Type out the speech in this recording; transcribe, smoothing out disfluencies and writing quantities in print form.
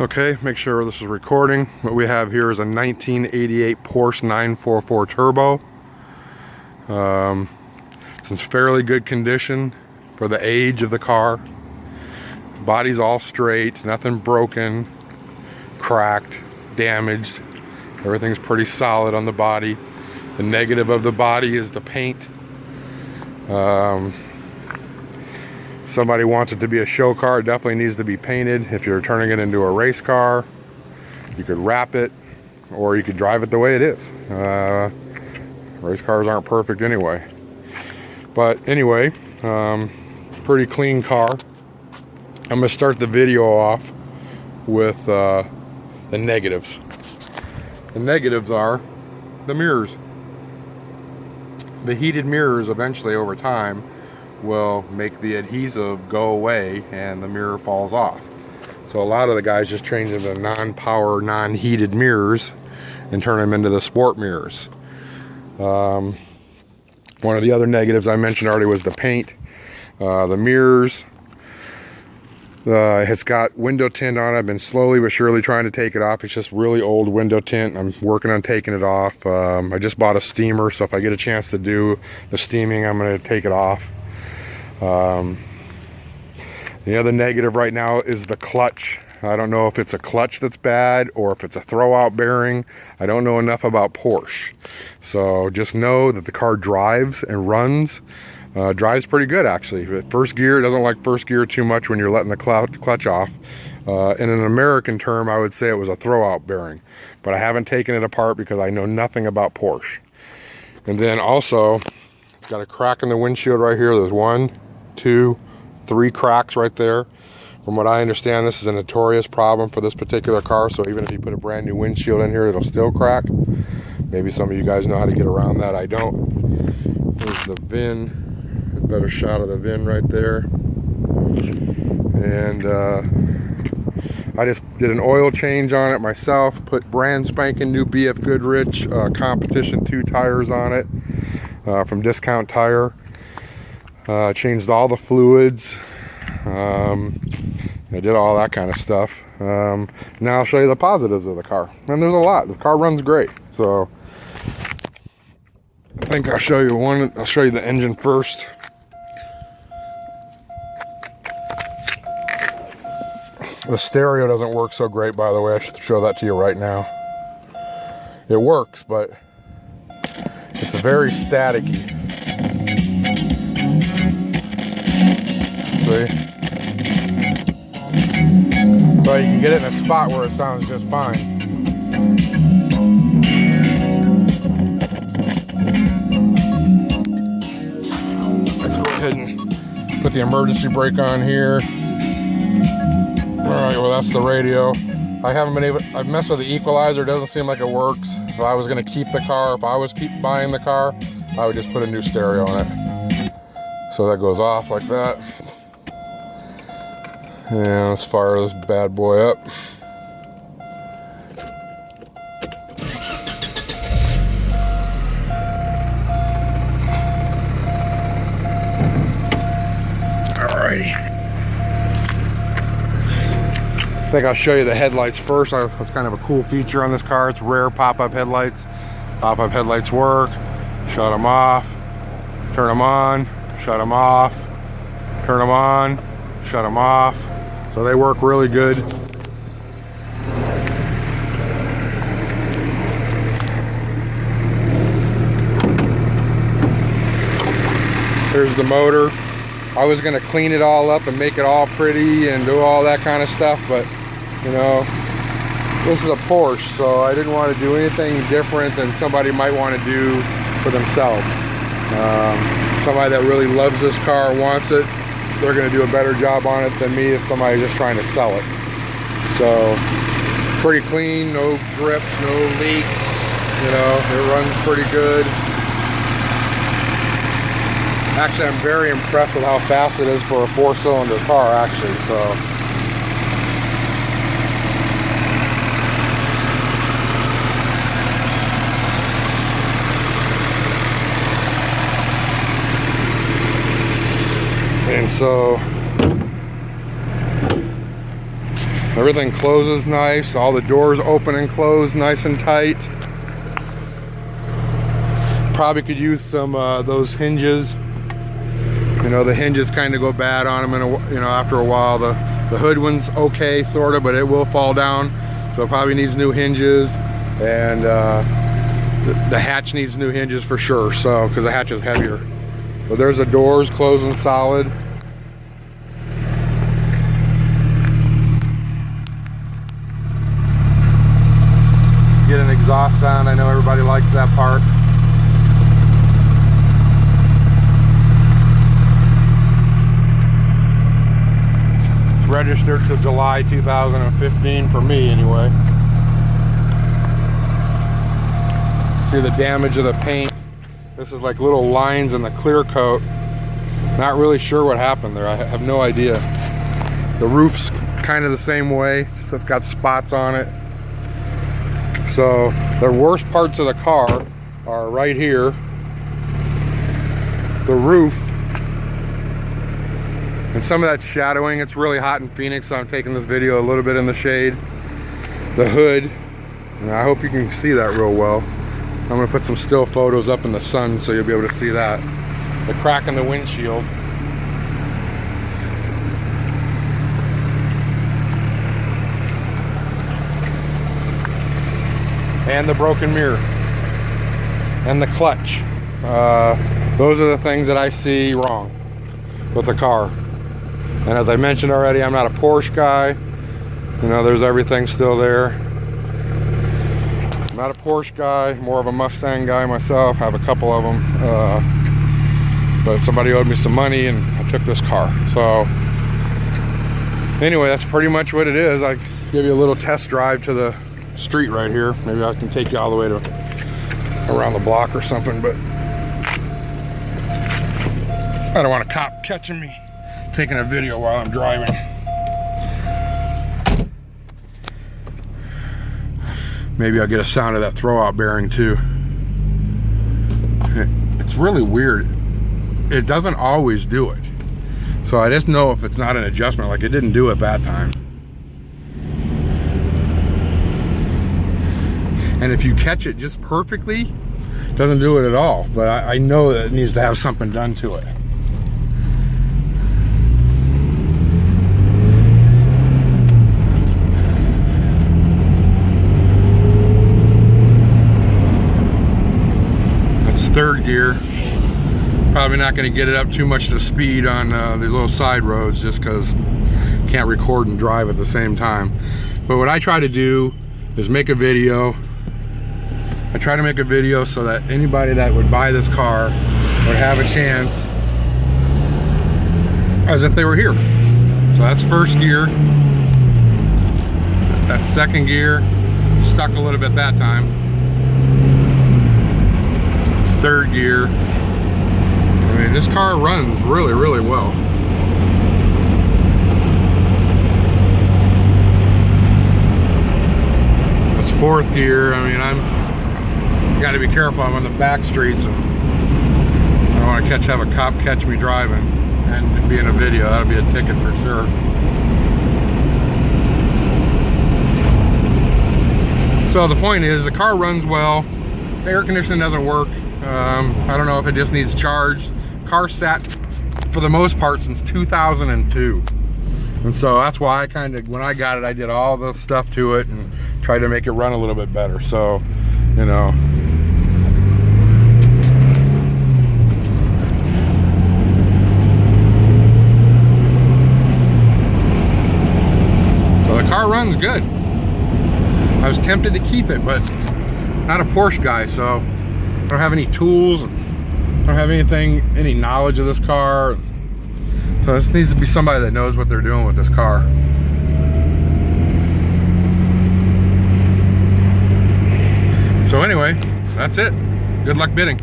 Okay, make sure this is recording. What we have here is a 1988 Porsche 944 Turbo. It's in fairly good condition for the age of the car. Body's all straight, nothing broken, cracked, damaged. Everything's pretty solid on the body. The negative of the body is the paint. Somebody wants it to be a show car, it definitely needs to be painted. If you're turning it into a race car, you could wrap it, or you could drive it the way it is. Race cars aren't perfect anyway. But anyway, pretty clean car. I'm going to start the video off with the negatives. The negatives are the mirrors. The heated mirrors eventually over time will make the adhesive go away and the mirror falls off. So a lot of the guys just change them to non-power, non-heated mirrors and turn them into the sport mirrors. One of the other negatives I mentioned already was the paint. The mirrors, it's got window tint on it. I've been slowly but surely trying to take it off. It's just really old window tint. I'm working on taking it off. I just bought a steamer, so if I get a chance to do the steaming, I'm going to take it off. The other negative right now is the clutch. I don't know if it's a clutch that's bad or if it's a throwout bearing. I don't know enough about Porsche. So just know that the car drives and runs. Drives pretty good actually. First gear, it doesn't like first gear too much when you're letting the clutch off. In an American term, I would say it was a throwout bearing. But I haven't taken it apart because I know nothing about Porsche. And then also, it's got a crack in the windshield right here. There's 1, 2, 3 cracks right there. From what I understand, this is a notorious problem for this particular car, so even if you put a brand new windshield in here, it'll still crack. Maybe some of you guys know how to get around that. I don't. There's the VIN. A better shot of the VIN right there. And I just did an oil change on it myself, put brand spanking new BF Goodrich Competition 2 tires on it from Discount Tire. Changed all the fluids. I did all that kind of stuff. Now I'll show you the positives of the car. And there's a lot. The car runs great. So I think I'll show you one. I'll show you the engine first. The stereo doesn't work so great, by the way. I should show that to you right now. It works, but it's very staticky. See? So you can get it in a spot where it sounds just fine. Let's go ahead and put the emergency brake on here. Alright, well that's the radio. I haven't been able, I've messed with the equalizer, it doesn't seem like it works. If I was going to keep the car, if I was buying the car, I would just put a new stereo on it. So that goes off like that. And let's fire this bad boy up. Alrighty. I think I'll show you the headlights first. That's kind of a cool feature on this car. It's rare pop-up headlights. Pop-up headlights work. Shut them off. Turn them on. Shut them off. Turn them on. Shut them off. So they work really good. Here's the motor. I was gonna clean it all up and make it all pretty and do all that kind of stuff, but you know, this is a Porsche, so I didn't want to do anything different than somebody might want to do for themselves. Somebody that really loves this car, wants it, they're going to do a better job on it than me if somebody's just trying to sell it. So pretty clean, no drips, no leaks, you know, it runs pretty good. Actually, I'm very impressed with how fast it is for a 4-cylinder car actually. So and so Everything closes nice. All the doors open and close nice and tight. Probably could use some those hinges. You know, the hinges kind of go bad on them, after a while. The hood one's okay, sort of, but it will fall down. So it probably needs new hinges, and the hatch needs new hinges for sure. So, because the hatch is heavier. But there's the doors closing solid. Get an exhaust sound. I know everybody likes that part. It's registered to July 2015 for me anyway. See the damage of the paint. This is like little lines in the clear coat. Not really sure what happened there. I have no idea. The roof's kind of the same way. So it's got spots on it. So the worst parts of the car are right here. The roof. And some of that's shadowing. It's really hot in Phoenix, so I'm taking this video a little bit in the shade. The hood. And I hope you can see that real well. I'm going to put some still photos up in the sun so you'll be able to see that. The crack in the windshield. And the broken mirror. And the clutch. Those are the things that I see wrong with the car. And as I mentioned already, I'm not a Porsche guy. You know, there's everything still there. I'm not a Porsche guy, more of a Mustang guy myself. I have a couple of them. But somebody owed me some money and I took this car. So anyway, that's pretty much what it is. I give you a little test drive to the street right here. Maybe I can take you all the way to around the block or something, but I don't want a cop catching me taking a video while I'm driving. Maybe I'll get a sound of that throwout bearing too. It's really weird. It doesn't always do it. So I just know if it's not an adjustment, like it didn't do it that time. And if you catch it just perfectly, it doesn't do it at all. But I know that it needs to have something done to it. That's third gear. Probably not going to get it up too much to speed on these little side roads just because can't record and drive at the same time. But what I try to do is make a video. I try to make a video so that anybody that would buy this car would have a chance as if they were here. So that's first gear. That's second gear. Stuck a little bit that time. It's third gear. I mean, this car runs really, really well. That's fourth gear. I mean, got to be careful. I'm on the back streets and I don't want to have a cop catch me driving and be in a video. That'll be a ticket for sure. So the point is, the car runs well. The air conditioning doesn't work. I don't know if it just needs charged. Car sat for the most part since 2002. And so that's why when I got it, I did all the stuff to it and tried to make it run a little bit better. So, you know. So the car runs good. I was tempted to keep it, but not a Porsche guy, so I don't have any tools. I don't have any knowledge of this car. So this needs to be somebody that knows what they're doing with this car. So anyway, that's it. Good luck bidding.